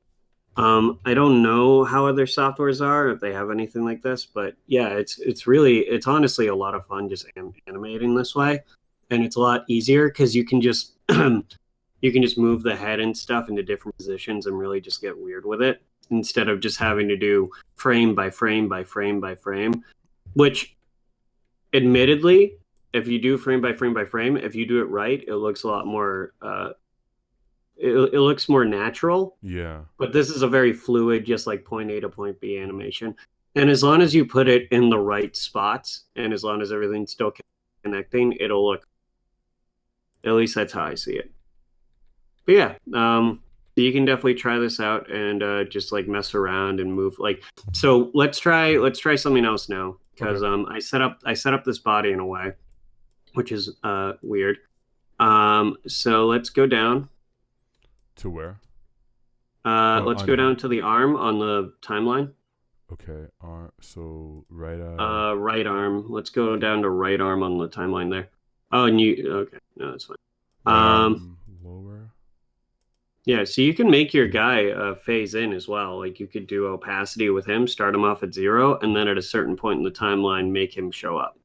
I don't know how other softwares are, if they have anything like this, but yeah, it's honestly a lot of fun just animating this way, and it's a lot easier because you can just move the head and stuff into different positions and really just get weird with it instead of just having to do frame by frame by frame by frame, which admittedly, if you do frame by frame by frame, if you do it right, it looks a lot more it looks more natural. Yeah. But this is a very fluid, just like point A to point B animation. And as long as you put it in the right spots and as long as everything's still connecting, it'll look, at least that's how I see it. But yeah, you can definitely try this out and just like mess around and move. Like, so let's try something else now, because I set up this body in a way, which is weird. So let's go down to where? Let's go down to the arm on the timeline. Okay, so right eye. Right arm. Let's go down to right arm on the timeline there. Oh, and okay, no, that's fine. Lower. Yeah, so you can make your guy phase in as well. Like you could do opacity with him, start him off at 0, and then at a certain point in the timeline, make him show up.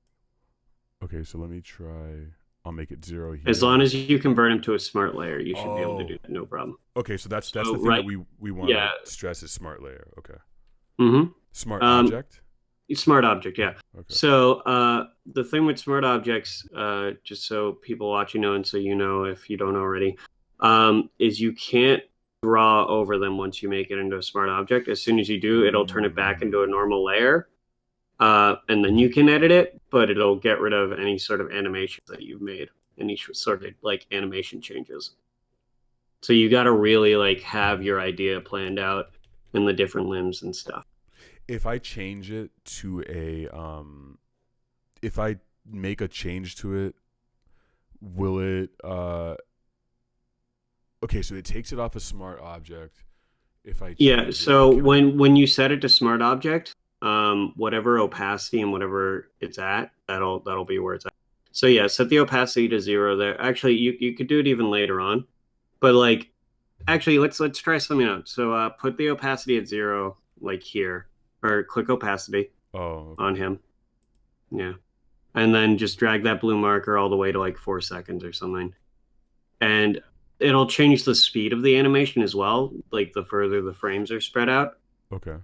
Okay, so let me try. I'll make it 0 here. As long as you convert him to a smart layer, you should be able to do that, no problem. Okay, so that's the So, thing that we want to stress is smart layer. Okay. Mm-hmm. Smart object. Smart object, yeah. Okay. So the thing with smart objects, just so people watching know, and so you know if you don't already, is you can't draw over them once you make it into a smart object. As soon as you do, it'll turn it back into a normal layer, and then you can edit it, but it'll get rid of any sort of animations that you've made, any sort of like animation changes. So you got to really like have your idea planned out and the different limbs and stuff. If I change it to a, if I make a change to it, will it, okay, so it takes it off a smart object. If I change so when you set it to smart object, whatever opacity and whatever it's at, that'll be where it's at. So yeah, set the opacity to 0 there. Actually, you could do it even later on, but like, actually, let's try something out. So put the opacity at 0, like here, or click opacity on him. Yeah, and then just drag that blue marker all the way to like 4 seconds or something, and it'll change the speed of the animation as well, like the further the frames are spread out. Okay.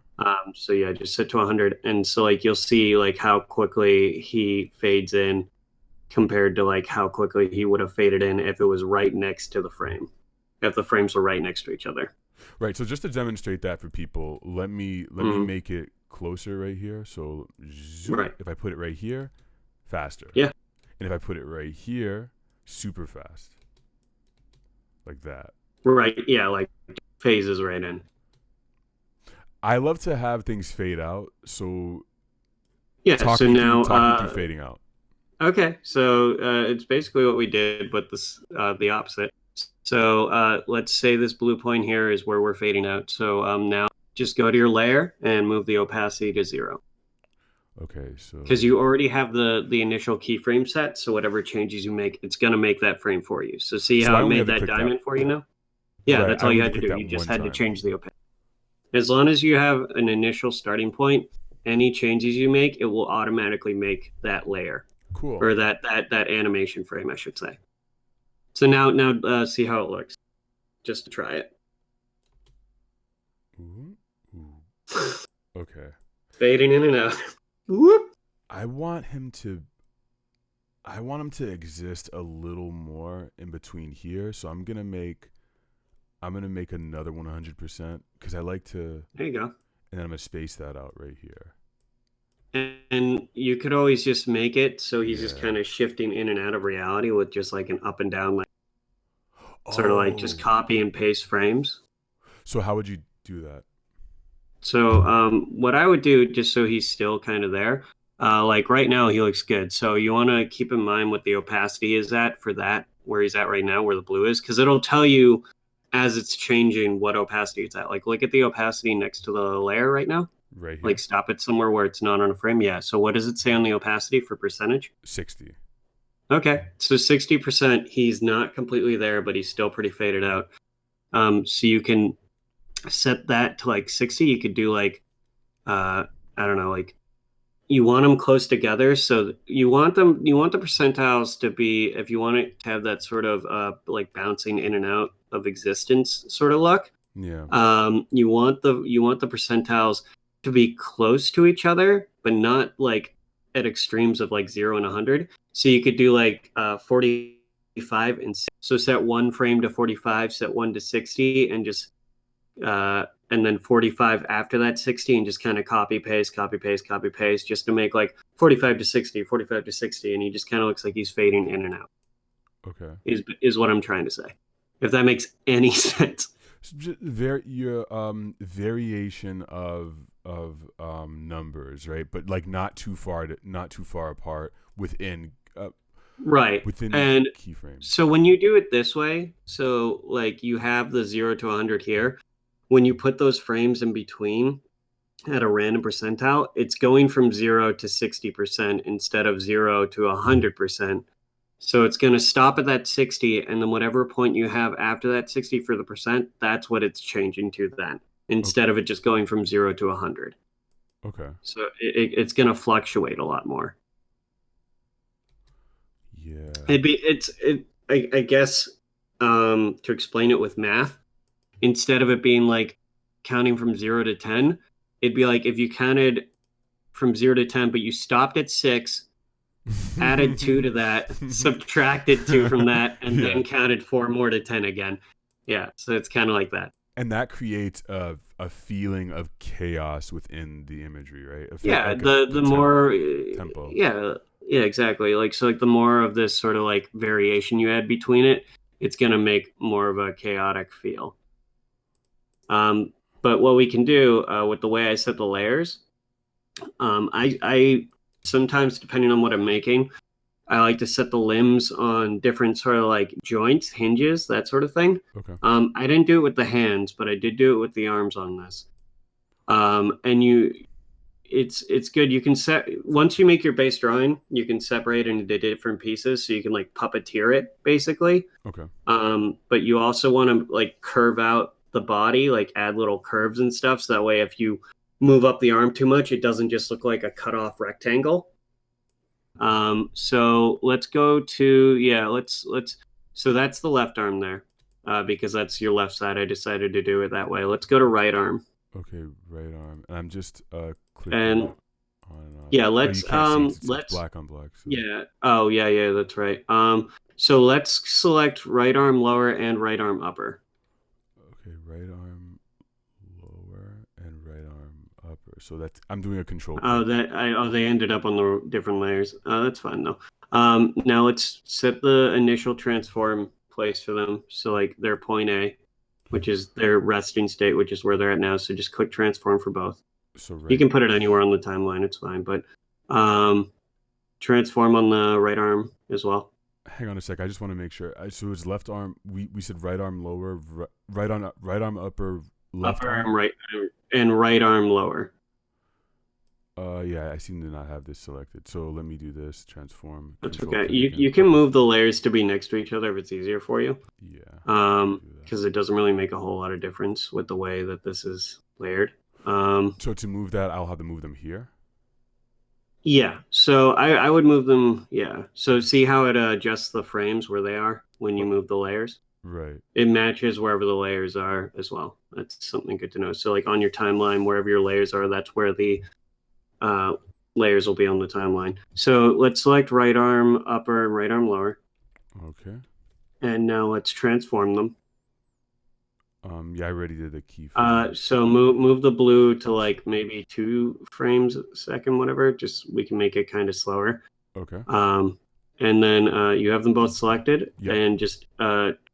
So yeah, just set to 100, and so like you'll see like how quickly he fades in compared to like how quickly he would have faded in if it was right next to the frame, if the frames were right next to each other. Right. So just to demonstrate that for people, let me make it closer right here. So right. If I put it right here, faster. Yeah. And if I put it right here, super fast. Like that. Right. Yeah. Like phases right in. I love to have things fade out. So yeah. Talk me through fading out. Okay. So it's basically what we did, but this the opposite. So let's say this blue point here is where we're fading out. So now just go to your layer and move the opacity to 0. Okay, so because you already have the initial keyframe set, so whatever changes you make, it's going to make that frame for you. So see how it made that diamond for you now? Yeah, right, that's all you had to do. You just had to change the opacity. As long as you have an initial starting point, any changes you make, it will automatically make that layer. Cool. Or that animation frame, I should say. So now see how it looks, just to try it. Ooh. Okay. Fading in and out. Whoop. I want him to exist a little more in between here. So I'm gonna make another 100% because I like to. There you go. And then I'm gonna space that out right here. And you could always just make it so he's just kind of shifting in and out of reality with just like an up and down, like sort of like just copy and paste frames. So how would you do that? So what I would do, just so he's still kind of there, like right now he looks good. So you want to keep in mind what the opacity is at for that, where he's at right now, where the blue is, because it'll tell you as it's changing what opacity it's at. Like look at the opacity next to the layer right now. Right here. Like stop it somewhere where it's not on a frame. Yeah. So what does it say on the opacity for percentage? 60. Okay. So 60%, he's not completely there, but he's still pretty faded out. So you can set that to like 60. You could do like, I don't know, like you want them close together. So you want the percentiles to be, if you want it to have that sort of like bouncing in and out of existence sort of look. Yeah. You want the percentiles to be close to each other, but not like at extremes of like 0 and 100. So you could do like 45 and 6. So set one frame to 45, set one to 60, and just and then 45 after that 60, and just kind of copy paste just to make like 45 to 60, 45 to 60, and he just kind of looks like he's fading in and out. Okay. Is what I'm trying to say. If that makes any sense. Your variation of numbers, right? But like not too far apart within right within and keyframes. So when you do it this way, so like you have the 0 to 100 here, when you put those frames in between at a random percentile, it's going from 0 to 60% instead of 0 to 100%. So it's going to stop at that 60, and then whatever point you have after that 60 for the percent, that's what it's changing to then, instead of it just going from 0 to 100. Okay. So it's going to fluctuate a lot more. Yeah. I guess to explain it with math, instead of it being like counting from 0 to 10, it'd be like if you counted from 0 to 10, but you stopped at 6, added 2 to that, subtracted 2 from that, and then counted 4 more to 10 again. Yeah, so it's kind of like that. And that creates a feeling of chaos within the imagery, right? Yeah, the more tempo. Yeah, exactly. Like the more of this sort of like variation you add between it, it's gonna make more of a chaotic feel. But what we can do with the way I set the layers, I sometimes, depending on what I'm making, I like to set the limbs on different sort of like joints, hinges, that sort of thing. Okay. I didn't do it with the hands, but I did do it with the arms on this. It's good. You can once you make your base drawing, you can separate it into different pieces, so you can like puppeteer it basically. Okay. But you also want to like curve out the body, like add little curves and stuff, so that way if you move up the arm too much, it doesn't just look like a cut off rectangle. So let's go to let's so that's the left arm there, because that's your left side. I decided to do it that way. Let's go to right arm. Okay, right arm. And I'm just clicking And on. yeah, let's it's let's black on black. So. Yeah. Oh yeah, that's right. So let's select right arm lower and right arm upper. Okay, right arm lower and right arm upper. So that's I'm doing a control. They ended up on the different layers. That's fine though. Now let's set the initial transform place for them. So like their point A, which is their resting state, which is where they're at now. So just click transform for both. So you can put it anywhere on the timeline. It's fine, but transform on the right arm as well. Hang on a sec. I just want to make sure. So it's left arm. We said right arm lower, right arm upper, left upper arm right, and right arm lower. Yeah, I seem to not have this selected. So let me do this. Transform. That's okay. You can move the layers to be next to each other if it's easier for you. Yeah. Because it doesn't really make a whole lot of difference with the way that this is layered. So to move that, I'll have to move them here? Yeah. So I would move them. Yeah. So see how it adjusts the frames where they are when you move the layers? Right. It matches wherever the layers are as well. That's something good to know. So like on your timeline, wherever your layers are, that's where the layers will be on the timeline. So let's select right arm upper and right arm lower. Okay. And now let's transform them. Yeah, I already did the key. So move the blue to like maybe 2 frames a second, whatever. Just we can make it kind of slower. Okay. And then you have them both selected, and just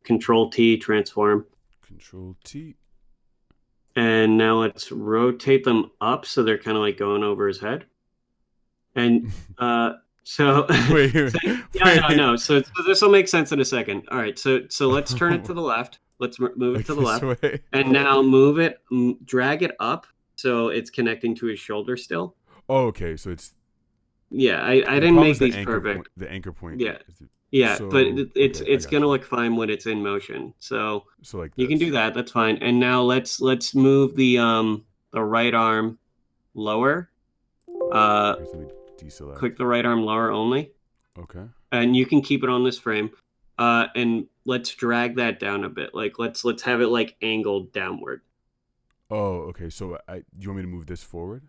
Control T transform. Control T. And now let's rotate them up so they're kind of like going over his head. And so wait. No. So this will make sense in a second. All right. So let's turn it to the left. Let's move it to the left. Way. And now drag it up so it's connecting to his shoulder still. Oh, okay. So it's... Yeah, I didn't make these perfect. The anchor point. Yeah, so, but it's going to you. look fine when it's in motion. So like you can do that. That's fine. And now let's move the right arm lower. Deselect. Click the right arm lower only. Okay. And you can keep it on this frame. And let's drag that down a bit. Like let's have it like angled downward. Oh, okay. So do you want me to move this forward?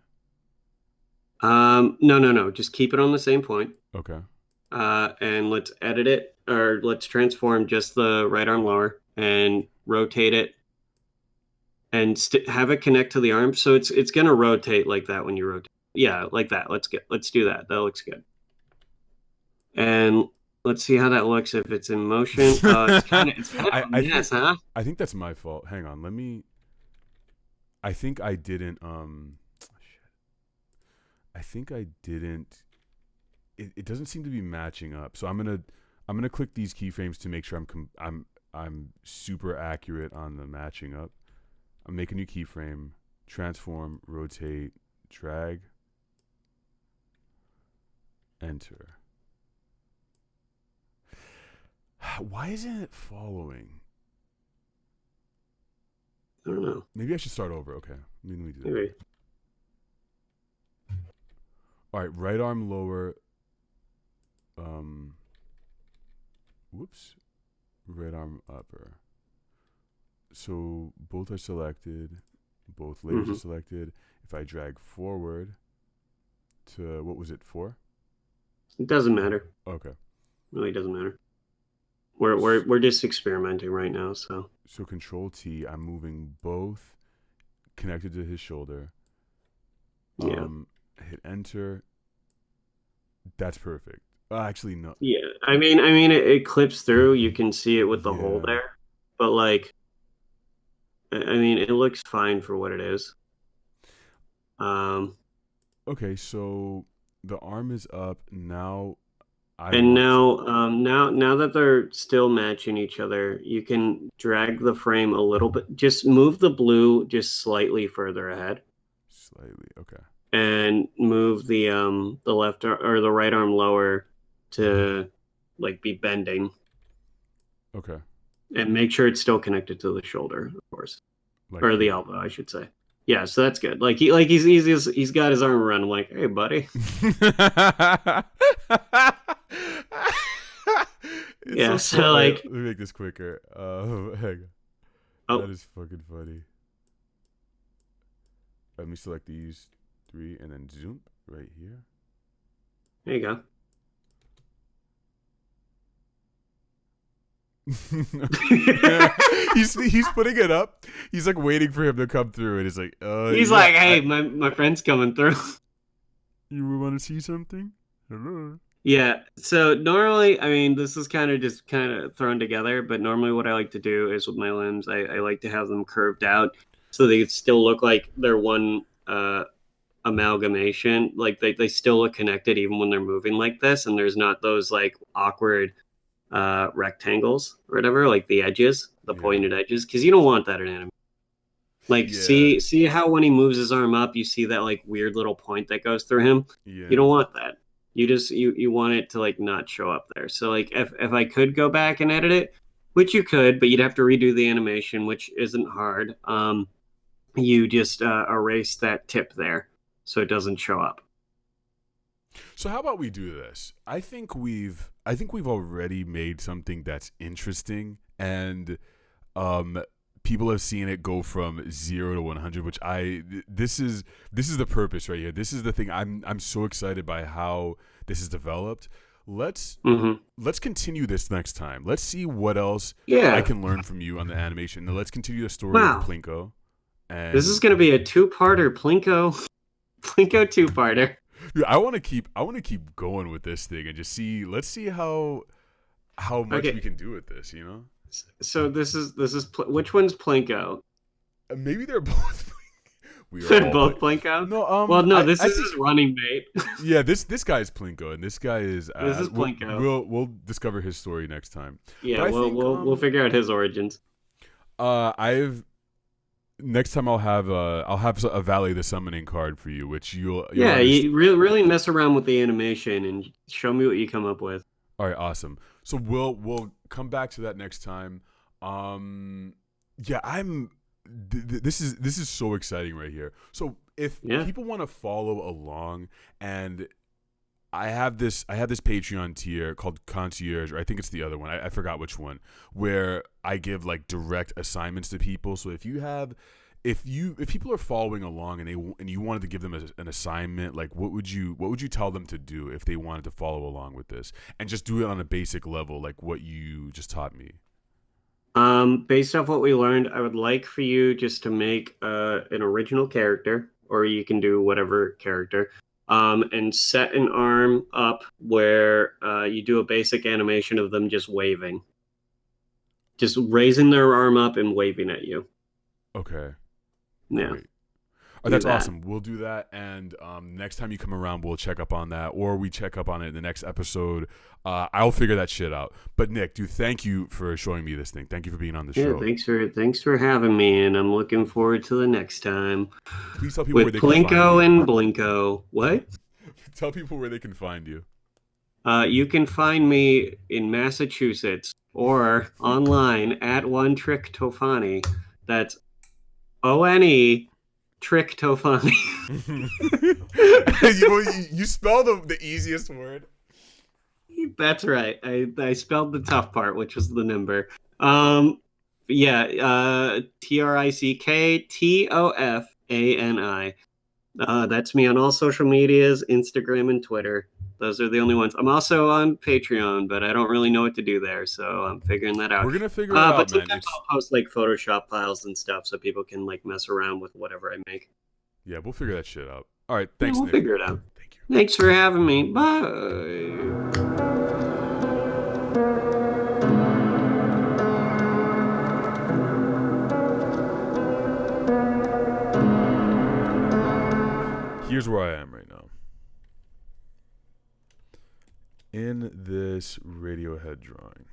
No. Just keep it on the same point. Okay. And let's edit it, or let's transform just the right arm lower and rotate it, and have it connect to the arm. So it's gonna rotate like that when you rotate. Yeah, like that. Let's do that. That looks good. And let's see how that looks if it's in motion. It's kind of a mess, huh? I think that's my fault. Hang on. I think I didn't. I think I didn't. It doesn't seem to be matching up. So I'm gonna click these keyframes to make sure I'm super accurate on the matching up. I'm making a new keyframe. Transform. Rotate. Drag. Enter. Why isn't it following? I don't know. Maybe I should start over. Okay, let me do that. Maybe. All right, right arm lower. Whoops. Right arm upper. So both are selected. Both layers are selected. If I drag forward to, what was it, 4? It doesn't matter. Okay. Really doesn't matter. We're just experimenting right now, so. So Control T, I'm moving both connected to his shoulder. Yeah. Hit enter. That's perfect. Actually, no. Yeah, I mean, it clips through. You can see it with the hole Yeah. there, but like, I mean, it looks fine for what it is. Okay, so the arm is up now. Now that they're still matching each other, you can drag the frame a little bit. Just move the blue just slightly further ahead, Slightly, okay. and move the left or the right arm lower to like be bending, Okay. and make sure it's still connected to the shoulder, of course, Like or the elbow, I should say. Yeah, so that's good. He's got his arm around. I'm like, hey, buddy. Yeah, so like, let me make this quicker. Hang on. Oh. That is fucking funny. Let me select these 3 and then zoom right here. there you go. he's putting it up. He's like waiting for him to come through, and he's like, He's like, hey, my friend's coming through. You want to see something? Hello. Yeah. So normally, I mean, this is kind of thrown together, but normally what I like to do is with my limbs, I like to have them curved out so they still look like they're one amalgamation. Like they still look connected even when they're moving like this, and there's not those like awkward rectangles or whatever, like the edges, the pointed edges, because you don't want that in anime. Like, see how when he moves his arm up, you see that like weird little point that goes through him. Yeah. You don't want that. You just you want it to like not show up there. So like if I could go back and edit it, which you could, but you'd have to redo the animation, which isn't hard. You just erase that tip there so it doesn't show up. So how about we do this? I think we've already made something that's interesting, and people have seen it go from 0 to 100, which this is the purpose right here. This is the thing. I'm so excited by how this is developed. Let's continue this next time. Let's see what else I can learn from you on the animation. Now let's continue the story of Plinko. And this is gonna be a 2-parter Plinko 2-parter. Dude, I want to keep going with this thing and just see. Let's see how much we can do with this. You know. So this is which one's Plinko? Maybe they're both. They're both Plinko. No, well, no, this is his running mate. Yeah, this guy's Plinko, and this guy is. This is Plinko. We'll discover his story next time. Yeah, we'll figure out his origins. Next time I'll have a Valley the Summoning card for you, which you'll you really mess around with the animation and show me what you come up with. All right, awesome. So we'll come back to that next time. This is so exciting right here. So if people want to follow along, and I have this Patreon tier called Concierge, or I think it's the other one. I forgot which one, where I give like direct assignments to people. So if people are following along and you wanted to give them an assignment, like what would you tell them to do if they wanted to follow along with this and just do it on a basic level, like what you just taught me? Based off what we learned, I would like for you just to make an original character, or you can do whatever character. And set an arm up where you do a basic animation of them just waving. Just raising their arm up and waving at you. Okay. Yeah. Great. Oh, that's awesome. We'll do that, and next time you come around, we'll check up on that, or we check up on it in the next episode. I'll figure that shit out. But Nick, dude, thank you for showing me this thing. Thank you for being on the show. Thanks for having me, and I'm looking forward to the next time. Please tell people where they can find you. Plinko and Blinko. What? Tell people where they can find you. You can find me in Massachusetts, or online at One Trick Tofani. That's ONE Trick Tofani. you spell the easiest word. That's right. I spelled the tough part, which was the number. TrickTofani. That's me on all social medias, Instagram and Twitter. Those are the only ones. I'm also on Patreon, but I don't really know what to do there, so I'm figuring that out. We're gonna figure it out, but man. sometimes I'll post like Photoshop files and stuff so people can like mess around with whatever I make. Yeah, we'll figure that shit out. All right, thanks, We'll Nick. figure it out. Thank you. Thanks for having me. Bye. Here's where I am right now. In this Radiohead drawing.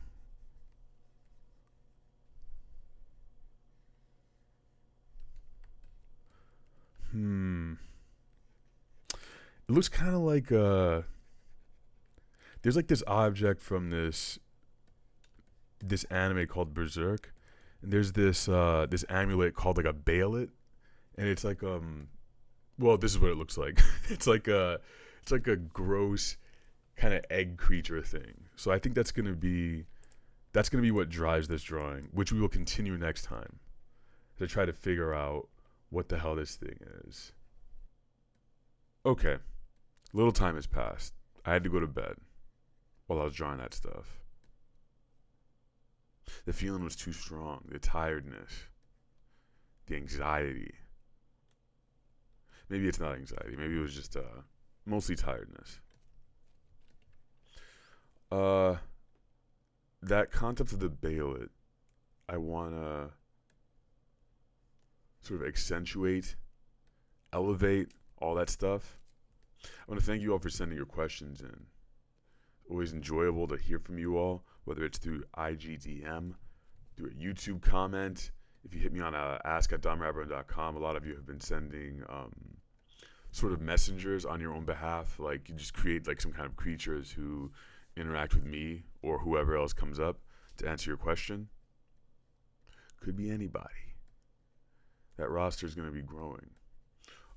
It looks kind of like there's like this object from this anime called Berserk, and there's this amulet called like a Baelet, and it's like well, this is what it looks like. It's like a gross kind of egg creature thing. So I think that's gonna be what drives this drawing, which we will continue next time to try to figure out what the hell this thing is. Okay, little time has passed. I had to go to bed while I was drawing that stuff. The feeling was too strong. The tiredness, the anxiety. Maybe it's not anxiety. Maybe it was just mostly tiredness. That concept of the Baelet, I want to sort of accentuate, elevate, all that stuff. I want to thank you all for sending your questions in. Always enjoyable to hear from you all, whether it's through IGDM, through a YouTube comment. If you hit me on ask@dumbrapper.com, a lot of you have been sending sort of messengers on your own behalf. Like you just create like some kind of creatures who interact with me or whoever else comes up to answer your question. Could be anybody. That roster is going to be growing.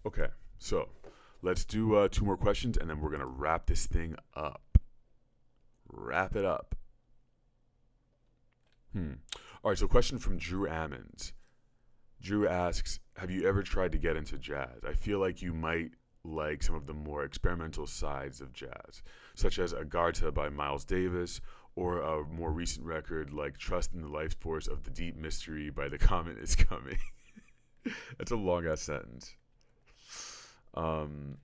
Okay, so let's do 2 more questions and then we're going to wrap this thing up. Wrap it up. All right, so question from Drew Ammons. Drew asks, have you ever tried to get into jazz? I feel like you might like some of the more experimental sides of jazz, such as Agartha by Miles Davis, or a more recent record like Trust in the Life Force of the Deep Mystery by The Comet Is Coming. That's a long-ass sentence. Miles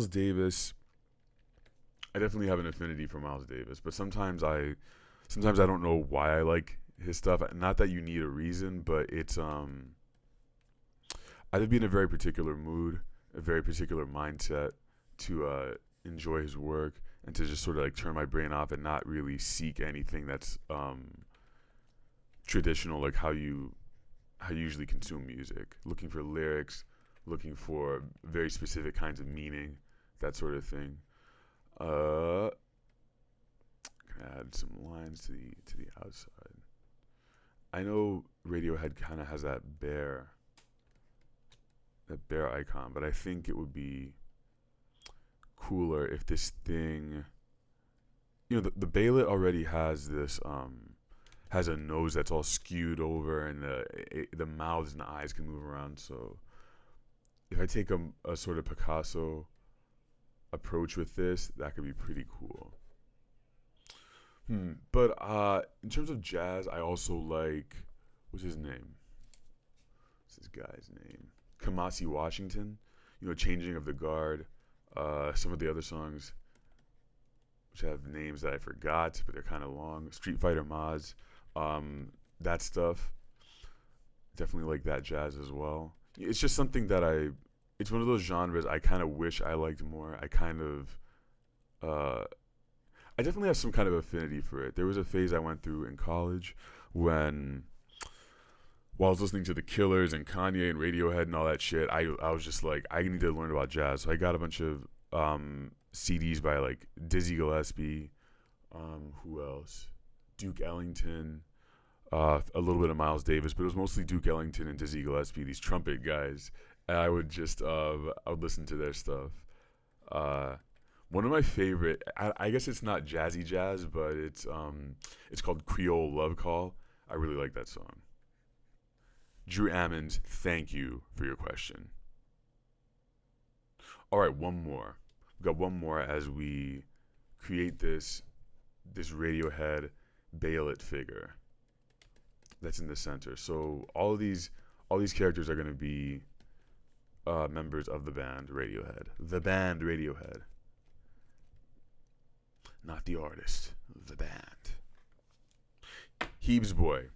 Davis, I definitely have an affinity for Miles Davis, but sometimes I don't know why I like his stuff. Not that you need a reason, but it's I'd be in a very particular mood, a very particular mindset to enjoy his work and to just sort of like turn my brain off and not really seek anything that's traditional, like how you usually consume music, looking for lyrics, looking for very specific kinds of meaning, that sort of thing. Add some lines to the outside. I know Radiohead kind of has that bear icon, but I think it would be cooler if this thing, the Baelet already has this has a nose that's all skewed over, and the mouths and the eyes can move around. So if I take a sort of Picasso approach with this, that could be pretty cool. But in terms of jazz, I also like, what's his name? What's this guy's name? Kamasi Washington. Changing of the Guard. Some of the other songs, which have names that I forgot, but they're kind of long. Street Fighter Mods. That stuff. Definitely like that jazz as well. It's just something that it's one of those genres I kind of wish I liked more. I definitely have some kind of affinity for it. There was a phase I went through in college while I was listening to The Killers and Kanye and Radiohead and all that shit, I was just like, I need to learn about jazz. So I got a bunch of CDs by like Dizzy Gillespie. Who else? Duke Ellington, a little bit of Miles Davis, but it was mostly Duke Ellington and Dizzy Gillespie, these trumpet guys. And I would listen to their stuff. One of my favorite, I guess it's not jazzy jazz, but it's called Creole Love Call. I really like that song. Drew Ammons, thank you for your question. All right, one more. We've got one more as we create this Radiohead Bail-It figure that's in the center. So all these characters are going to be members of the band Radiohead. The band Radiohead. Not the artist, the band. Heebs Boy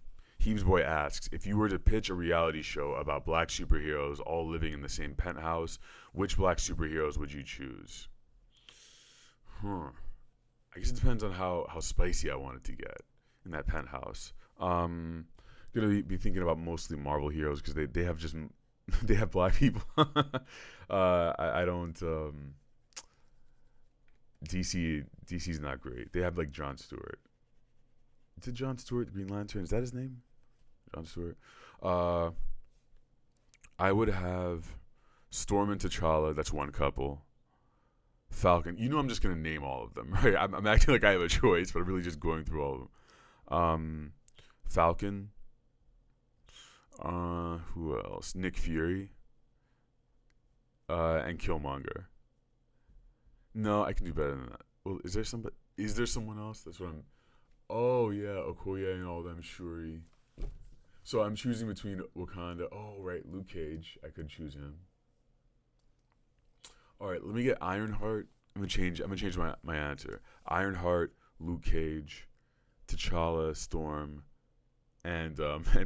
asks, if you were to pitch a reality show about black superheroes all living in the same penthouse, which black superheroes would you choose? I guess it depends on how spicy I want it to get in that penthouse. Gonna be thinking about mostly Marvel heroes because they have just they have black people. I don't. DC's not great. They have like Jon Stewart. Is it Jon Stewart, the Green Lantern? Is that his name? Jon Stewart. I would have Storm and T'Challa. That's one couple. Falcon. You know I'm just going to name all of them, right? I'm acting like I have a choice, but I'm really just going through all of them. Falcon. Who else? Nick Fury. And Killmonger. No, I can do better than that. Well, is there someone else? That's what I'm... Oh, yeah, Okoye and all them, Shuri. So I'm choosing between Wakanda. Oh, right, Luke Cage. I could choose him. All right, let me get Ironheart. I'm gonna change my answer. Ironheart, Luke Cage, T'Challa, Storm, and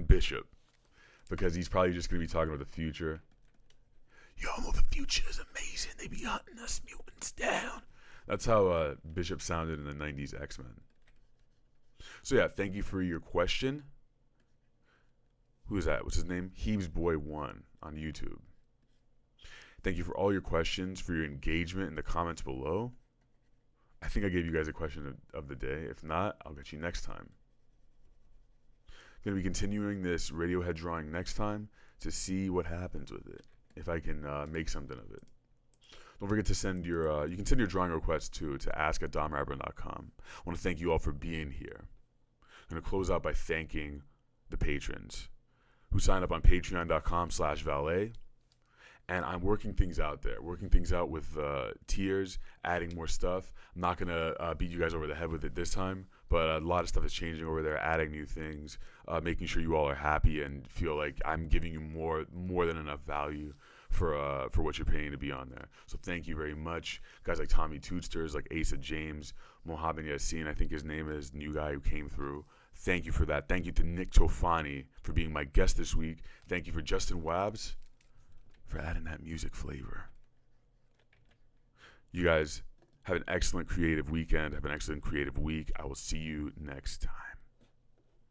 Bishop, because he's probably just gonna be talking about the future. Y'all know the future is amazing. They be hunting us mutants down. That's how Bishop sounded in the '90s X-Men. So yeah, thank you for your question. Who is that? What's his name? Heebs Boy 1 on YouTube. Thank you for all your questions, for your engagement in the comments below. I think I gave you guys a question of the day. If not, I'll get you next time. Going to be continuing this Radiohead drawing next time to see what happens with it, if I can make something of it. Don't forget to send your, you can send your drawing requests too to ask@domrabber.com. I want to thank you all for being here. I'm going to close out by thanking the patrons who signed up on patreon.com/valet. And I'm working things out there, with tiers, adding more stuff. I'm not going to beat you guys over the head with it this time, but a lot of stuff is changing over there, adding new things, making sure you all are happy and feel like I'm giving you more than enough value for what you're paying to be on there. So thank you very much. Guys like Tommy Tootsters, like Asa James, Mohammed Yassin, I think his name is, new guy who came through. Thank you for that. Thank you to Nick Tofani for being my guest this week. Thank you for Justin Wabbs for adding that music flavor. You guys have an excellent creative weekend. Have an excellent creative week. I will see you next time.